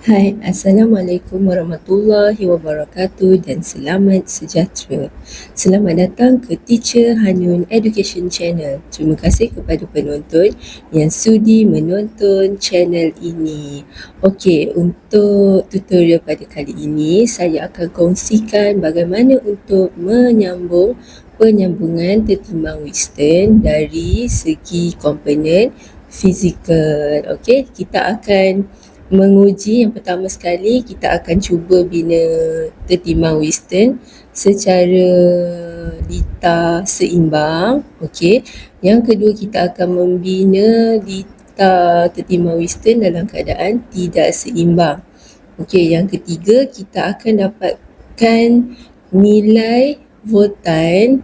Hai, Assalamualaikum warahmatullahi wabarakatuh dan selamat sejahtera. Selamat datang ke Teacher Hanun Education Channel. Terima kasih kepada penonton yang sudi menonton channel ini. Okey, untuk tutorial pada kali ini, saya akan kongsikan bagaimana untuk menyambung penyambungan tertimbang Wheatstone dari segi komponen fizikal. Okey, kita akan menguji. Yang pertama sekali kita akan cuba bina tertimbang Wheatstone secara litar seimbang. Okey. Yang kedua, kita akan membina litar tertimbang Wheatstone dalam keadaan tidak seimbang. Okey, yang ketiga, kita akan dapatkan nilai voltan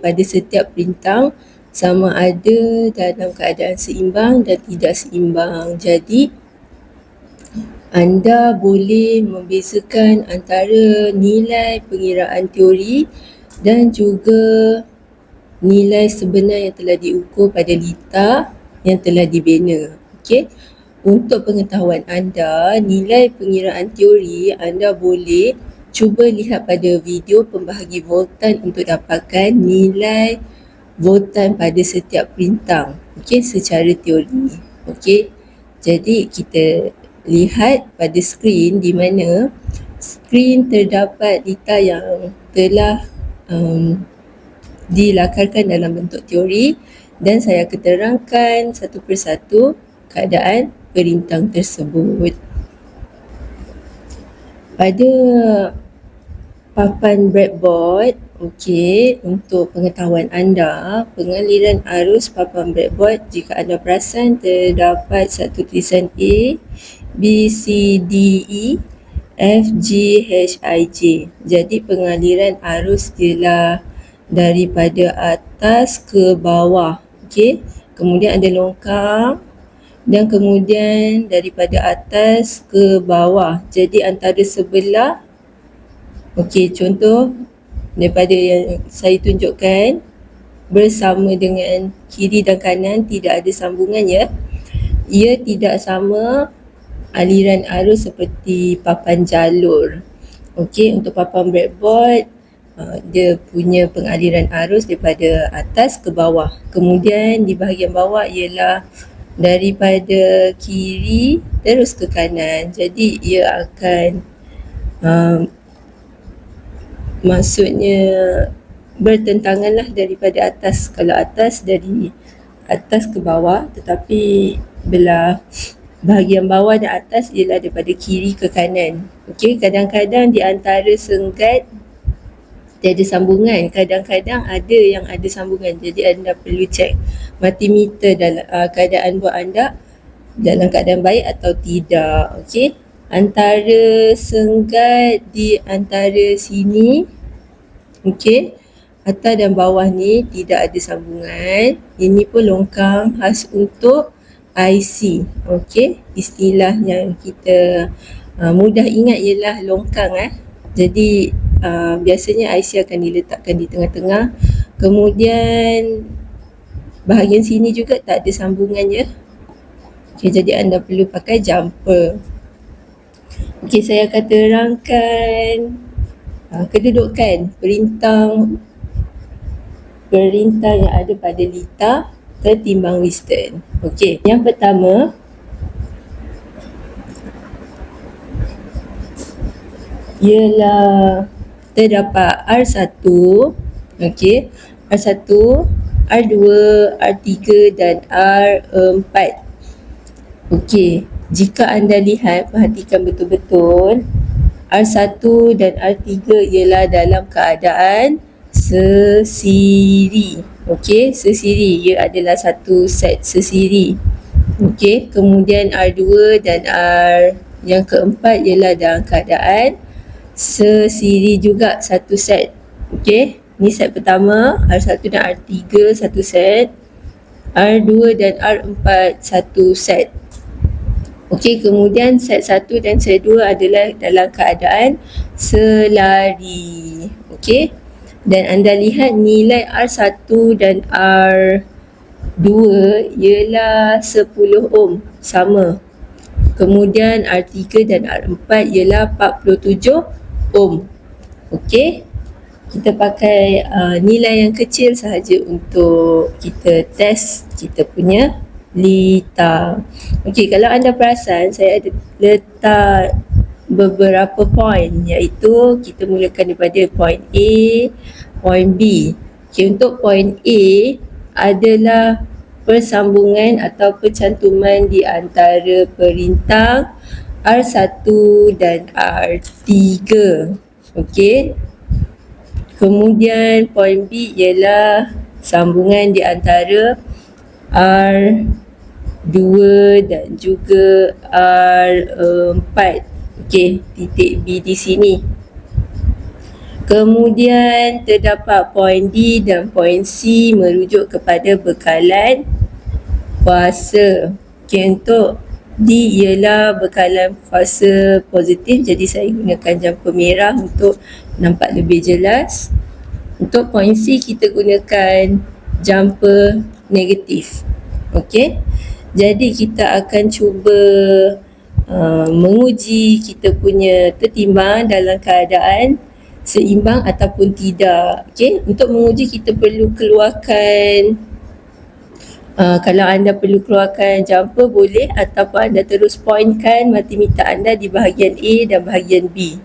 pada setiap perintang sama ada dalam keadaan seimbang dan tidak seimbang. Jadi anda boleh membezakan antara nilai pengiraan teori dan juga nilai sebenar yang telah diukur pada litar yang telah dibina. Okey. Untuk pengetahuan anda, nilai pengiraan teori anda boleh cuba lihat pada video pembahagi voltan untuk dapatkan nilai voltan pada setiap perintang. Okey, secara teori. Okey. Jadi kita lihat pada skrin di mana skrin terdapat litar yang telah dilakarkan dalam bentuk teori dan saya akan terangkan satu persatu keadaan perintang tersebut. Pada papan breadboard, okey, untuk pengetahuan anda, pengaliran arus papan breadboard, jika anda perasan terdapat satu tulisan A, B, C, D, E, F, G, H, I, J. Jadi pengaliran arus ialah daripada atas ke bawah. Okey. Kemudian ada longkang dan kemudian daripada atas ke bawah. Jadi antara sebelah, okey, contoh daripada yang saya tunjukkan bersama dengan kiri dan kanan tidak ada sambungan ya. Ia tidak sama aliran arus seperti papan jalur. Okey, untuk papan breadboard dia punya pengaliran arus daripada atas ke bawah. Kemudian di bahagian bawah ialah daripada kiri terus ke kanan. Jadi ia akan maksudnya bertentangan lah daripada atas. Kalau atas dari atas ke bawah, tetapi belah bahagian bawah dan atas ialah daripada kiri ke kanan. Okey, kadang-kadang di antara senggat tiada sambungan, kadang-kadang ada yang ada sambungan. Jadi anda perlu cek multimeter dalam keadaan buat anda dalam keadaan baik atau tidak. Okey, antara senggat di antara sini, okey, atas dan bawah ni tidak ada sambungan. Ini pun longkang khas untuk IC. Okey, istilah yang kita mudah ingat ialah longkang. Jadi biasanya IC akan diletakkan di tengah-tengah. Kemudian bahagian sini juga tak ada sambungan ya. Okey, jadi anda perlu pakai jumper. Okey, saya akan terangkan kedudukan perintang yang ada pada litar tertimbang Wheatstone. Okey, yang pertama ialah terdapat R1, okey, R1, R2, R3 dan R4. Okey, jika anda lihat, perhatikan betul-betul, R1 dan R3 ialah dalam keadaan sesiri. Okey, sesiri, ia adalah satu set sesiri. Okey, kemudian R2 dan R yang keempat ialah dalam keadaan sesiri juga, satu set. Okey, ni set pertama, R1 dan R3 satu set, R2 dan R4 satu set. Okey, kemudian set 1 dan set 2 adalah dalam keadaan selari. Okey, dan anda lihat nilai R1 dan R2 ialah 10 ohm, sama. Kemudian R3 dan R4 ialah 47 ohm. Okey. Kita pakai nilai yang kecil sahaja untuk kita test kita punya lita. Okey, kalau anda perasan saya ada letak beberapa point, iaitu kita mulakan daripada point A, point B. Okey, untuk point A adalah persambungan atau percantuman di antara perintah R1 dan R3. Okey. Kemudian point B ialah sambungan di antara R2 dan juga R4. Okey, titik B di sini. Kemudian terdapat point D dan point C merujuk kepada bekalan kuasa. Okey, untuk D ialah bekalan kuasa positif, jadi saya gunakan jumper merah untuk nampak lebih jelas. Untuk point C kita gunakan jumper negatif. Okey, jadi kita akan cuba menguji kita punya tertimbang dalam keadaan seimbang ataupun tidak. Okey, untuk menguji kita perlu keluarkan kalau anda perlu keluarkan jumper boleh, ataupun anda terus pointkan multimeter anda di bahagian A dan bahagian B.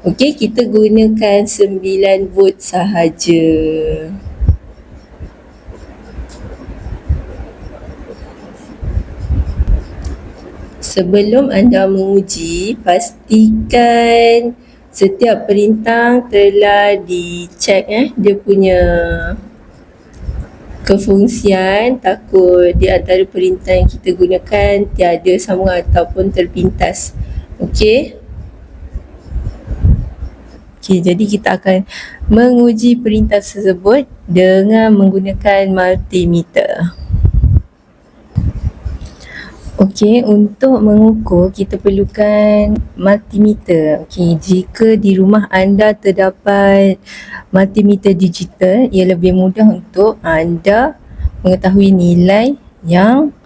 Okey, kita gunakan 9 volt sahaja. Sebelum anda menguji, pastikan setiap perintah telah dicek dia punya kefungsian, takut di antara perintah yang kita gunakan tiada sambungan ataupun terpintas. Okey. Okey, jadi kita akan menguji perintah tersebut dengan menggunakan multimeter. Okey, untuk mengukur kita perlukan multimeter. Okey, jika di rumah anda terdapat multimeter digital, ia lebih mudah untuk anda mengetahui nilai yang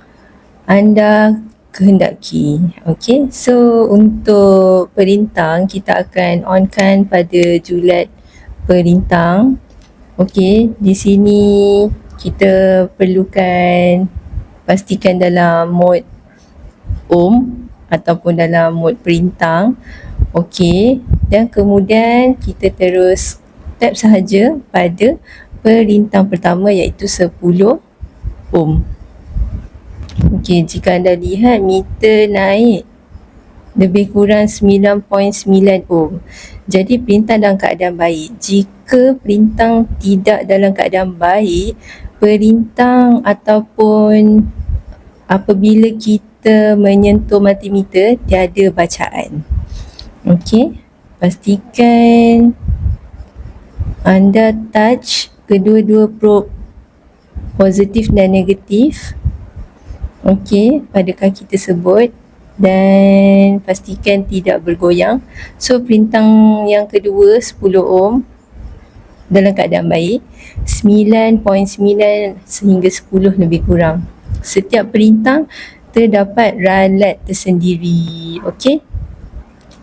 anda kehendaki. Okey, so untuk perintang kita akan onkan pada julat perintang. Okey, di sini kita perlukan pastikan dalam mode ohm ataupun dalam mode perintang. Okey, dan kemudian kita terus tap sahaja pada perintang pertama, iaitu 10 ohm. Okey, jika anda lihat meter naik lebih kurang 9.9 ohm. Jadi perintah dalam keadaan baik. Jika perintah tidak dalam keadaan baik, perintah ataupun apabila kita menyentuh multimeter tiada bacaan. Okey, pastikan anda touch kedua-dua probe positif dan negatif. Okey, pada kaki tersebut dan pastikan tidak bergoyang. So perintah yang kedua 10 ohm dalam keadaan baik, 9.9 sehingga 10 lebih kurang. Setiap perintah terdapat ralat tersendiri. Okey.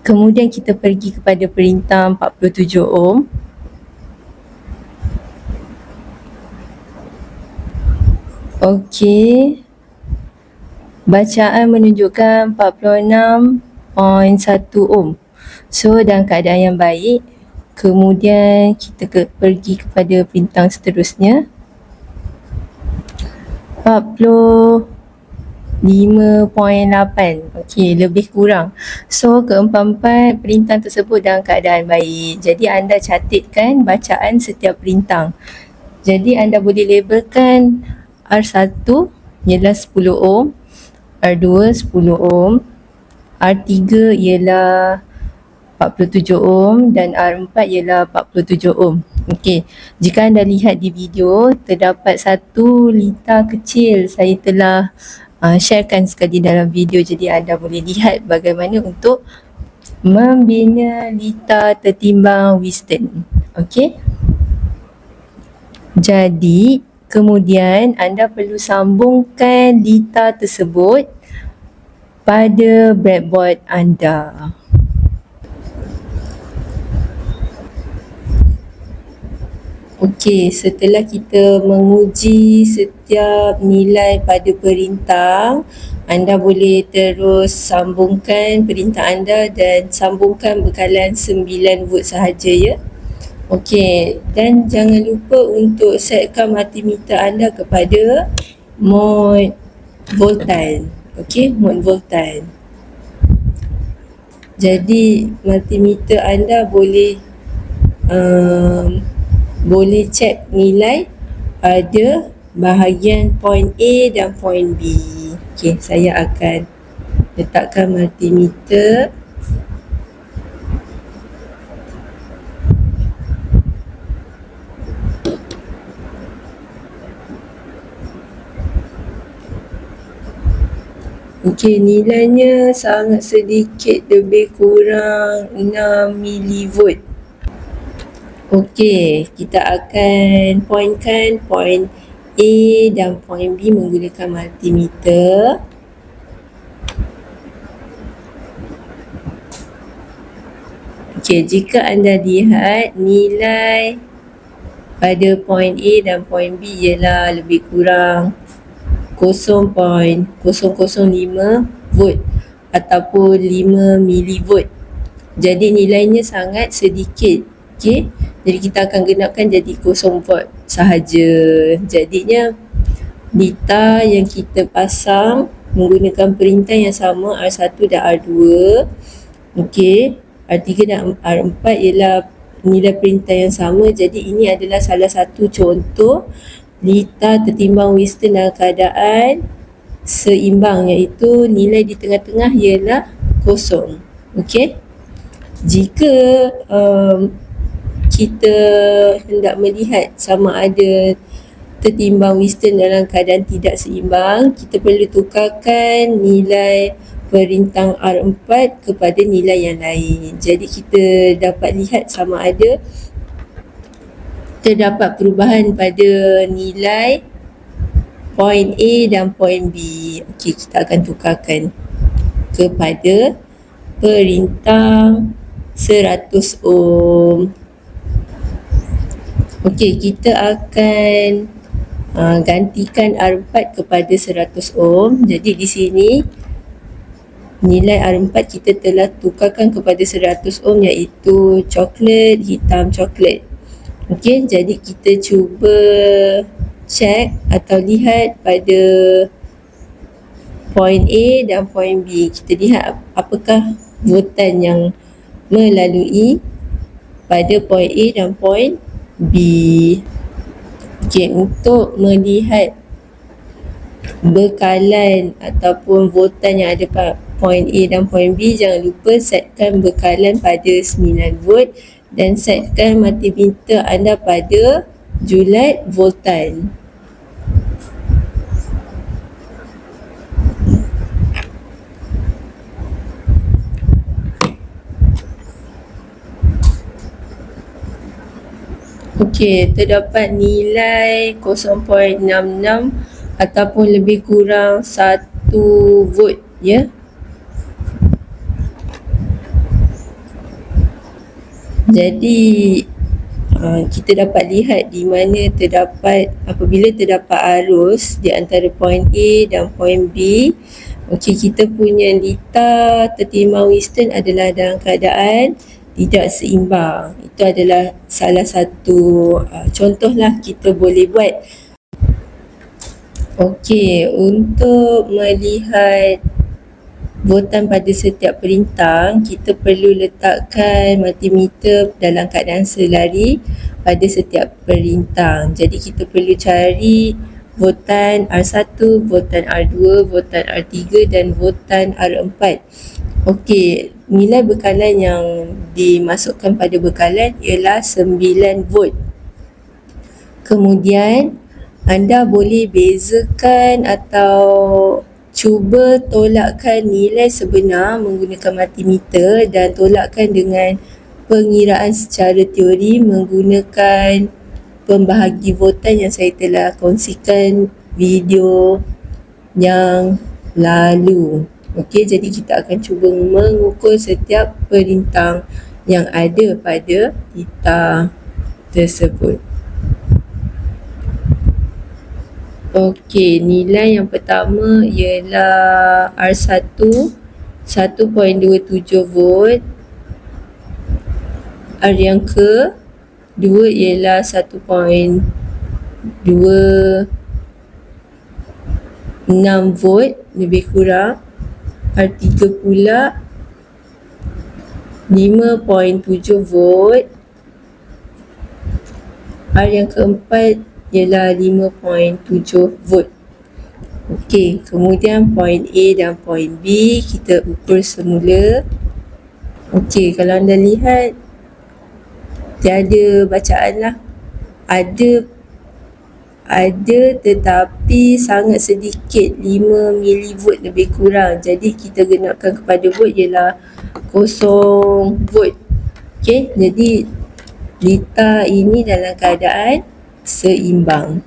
Kemudian kita pergi kepada perintah 47 ohm. Okey. Bacaan menunjukkan 46.1 ohm. So dalam keadaan yang baik. Kemudian kita pergi kepada perintah seterusnya. 45.8. Okey, lebih kurang. So keempat-empat perintah tersebut dalam keadaan baik. Jadi anda catatkan bacaan setiap perintah. Jadi anda boleh labelkan R1 ialah 10 ohm, R2 10 ohm, R3 ialah 47 ohm dan R4 ialah 47 ohm. Okey, jika anda lihat di video, terdapat satu lita kecil saya telah sharekan sekali dalam video, jadi anda boleh lihat bagaimana untuk membina lita tertimbang Wheatstone. Okey. Jadi, kemudian anda perlu sambungkan lita tersebut pada breadboard anda. Okey, setelah kita menguji setiap nilai pada perintah, anda boleh terus sambungkan perintah anda dan sambungkan bekalan 9 volt sahaja ya. Okey, dan jangan lupa untuk setkan multimeter anda kepada mode voltan. Okey, mode voltan. Jadi multimeter anda boleh cek nilai pada bahagian point A dan point B. Okey, saya akan letakkan multimeter. Okey, nilainya sangat sedikit, lebih kurang 6 milivolt. Okey, kita akan pointkan point A dan point B menggunakan multimeter. Okey, jika anda lihat nilai pada point A dan point B ialah lebih kurang 0.005 volt ataupun 5 milivolt. Jadi nilainya sangat sedikit. Okey, jadi kita akan genapkan jadi 0 volt sahaja. Jadinya data yang kita pasang menggunakan perintah yang sama R1 dan R2. Okey, R3 dan R4 ialah nilai perintah yang sama. Jadi ini adalah salah satu contoh lita tertimbang Wheatstone dalam keadaan seimbang, iaitu nilai di tengah-tengah ialah kosong. Okey, jika kita hendak melihat sama ada tertimbang Wheatstone dalam keadaan tidak seimbang, kita perlu tukarkan nilai perintah R4 kepada nilai yang lain. Jadi kita dapat lihat sama ada terdapat perubahan pada nilai point A dan point B. Okey, kita akan tukarkan kepada perintah 100 ohm. Okey, kita akan gantikan R4 kepada 100 ohm. Jadi di sini nilai R4 kita telah tukarkan kepada 100 ohm, iaitu coklat, hitam coklat. Okey, jadi kita cuba check atau lihat pada point A dan point B. Kita lihat apakah voltan yang melalui pada point A dan point B. Okey, untuk melihat bekalan ataupun voltan yang ada pada point A dan point B, jangan lupa setkan bekalan pada 9 volt dan setkan multimeter anda pada julat voltan. Okey, terdapat nilai 0.66 ataupun lebih kurang 1 volt ya. Jadi kita dapat lihat di mana apabila terdapat arus di antara point A dan point B. Okey, kita punya lita tertimbang Wheatstone adalah dalam keadaan tidak seimbang. Itu adalah salah satu contohlah kita boleh buat. Okey, untuk melihat voltan pada setiap perintah, kita perlu letakkan multimeter dalam keadaan selari pada setiap perintah. Jadi kita perlu cari voltan R1, voltan R2, voltan R3 dan voltan R4. Okey, nilai bekalan yang dimasukkan pada bekalan ialah 9 volt. Kemudian anda boleh bezakan atau cuba tolakkan nilai sebenar menggunakan multimeter dan tolakkan dengan pengiraan secara teori menggunakan pembahagi voltan yang saya telah kongsikan video yang lalu. Okey, jadi kita akan cuba mengukur setiap perintang yang ada pada titah tersebut. Okey, nilai yang pertama ialah R1 1.27 volt. R yang kedua ialah 1.26 volt lebih kurang. R3 pula 5.7 volt. R yang keempat ialah 5.7 volt. Okey, kemudian point A dan point B kita ukur semula. Okey, kalau anda lihat tiada bacaan lah. Ada tetapi sangat sedikit, 5 milivolt lebih kurang. Jadi kita gunakan kepada volt ialah 0 volt. Okey, jadi titah ini dalam keadaan seimbang.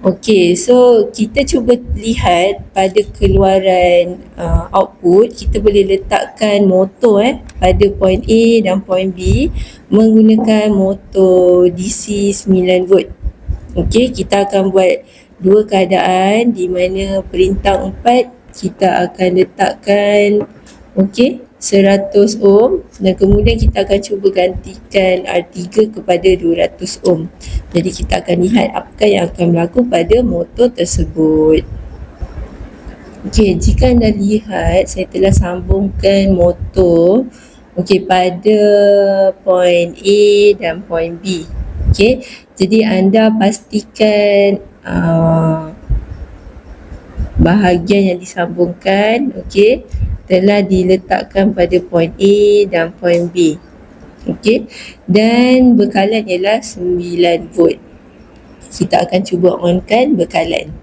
Okey, so kita cuba lihat pada keluaran output, kita boleh letakkan motor pada point A dan point B menggunakan motor DC 9 volt. Okey, kita akan buat dua keadaan di mana perintang 4 kita akan letakkan 100 ohm dan kemudian kita akan cuba gantikan R3 kepada 200 ohm. Jadi kita akan lihat apakah yang akan berlaku pada motor tersebut. Okey, jika anda lihat saya telah sambungkan motor pada point A dan point B. Okey, jadi anda pastikan bahagian yang disambungkan telah diletakkan pada point A dan point B. Okey, dan bekalan ialah 9 volt. Kita akan cuba onkan bekalan.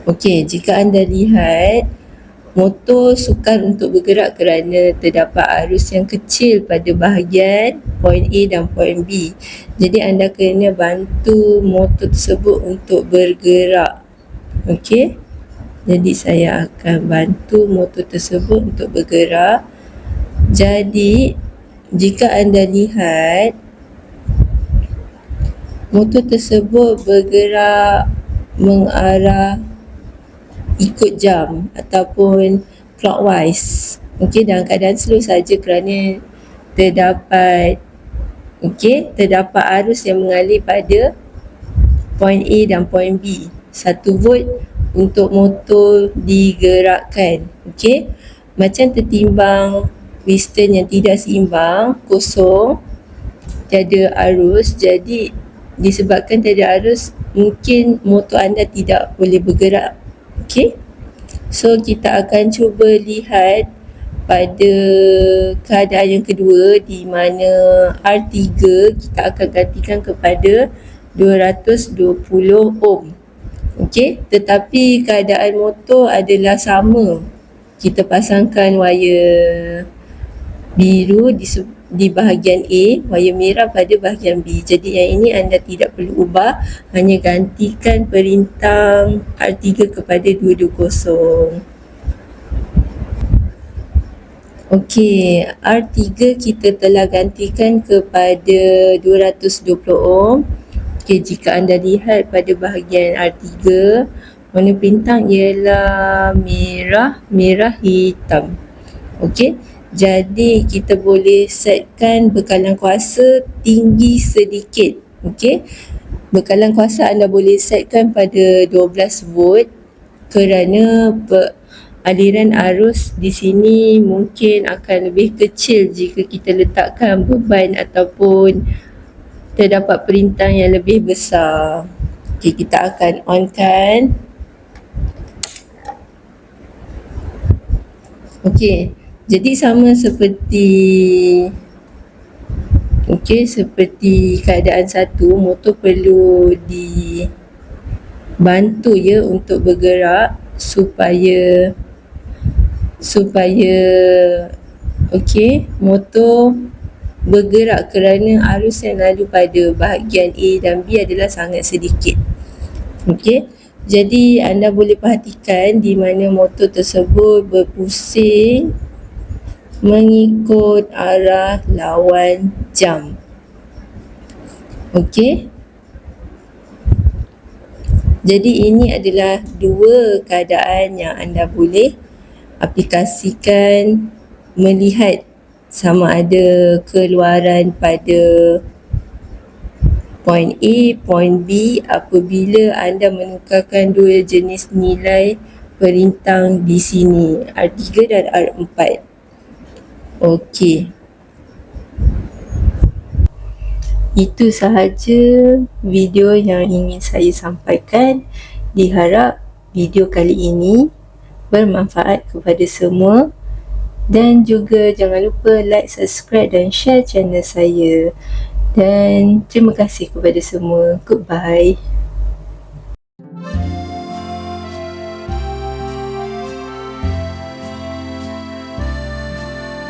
Okey, jika anda lihat motor sukar untuk bergerak kerana terdapat arus yang kecil pada bahagian point A dan point B. Jadi anda kena bantu motor tersebut untuk bergerak. Okey, jadi saya akan bantu motor tersebut untuk bergerak. Jadi jika anda lihat motor tersebut bergerak mengarah ikut jam ataupun clockwise. Okey, dalam keadaan slow saja kerana terdapat arus yang mengalir pada point A dan point B. 1 volt untuk motor digerakkan. Okey, macam tertimbang piston yang tidak seimbang, kosong, tiada arus. Jadi disebabkan tiada arus, mungkin motor anda tidak boleh bergerak. Okey, so kita akan cuba lihat pada keadaan yang kedua di mana R3 kita akan gantikan kepada 220 ohm. Okey, tetapi keadaan motor adalah sama. Kita pasangkan wayar biru di bahagian A, wayar merah pada bahagian B. Jadi yang ini anda tidak perlu ubah, hanya gantikan perintang R3 kepada 220. Okey, R3 kita telah gantikan kepada 220 ohm. Okey, jika anda lihat pada bahagian R3, warna perintang ialah merah, hitam. Okey, jadi kita boleh setkan bekalan kuasa tinggi sedikit. Okey, bekalan kuasa anda boleh setkan pada 12 volt kerana aliran arus di sini mungkin akan lebih kecil jika kita letakkan beban ataupun terdapat perintang yang lebih besar. Okey, kita akan onkan. Okey, jadi sama seperti keadaan satu, motor perlu dibantu untuk bergerak supaya motor bergerak kerana arus yang lalu pada bahagian A dan B adalah sangat sedikit. Okey, Jadi anda boleh perhatikan di mana motor tersebut berpusing mengikut arah lawan jam. Okey. Jadi ini adalah dua keadaan yang anda boleh aplikasikan melihat sama ada keluaran pada point A, point B apabila anda menukarkan dua jenis nilai perintang di sini, R3 dan R4. Okey. Itu sahaja video yang ingin saya sampaikan. Diharap video kali ini bermanfaat kepada semua. Dan juga jangan lupa like, subscribe dan share channel saya. Dan terima kasih kepada semua. Goodbye.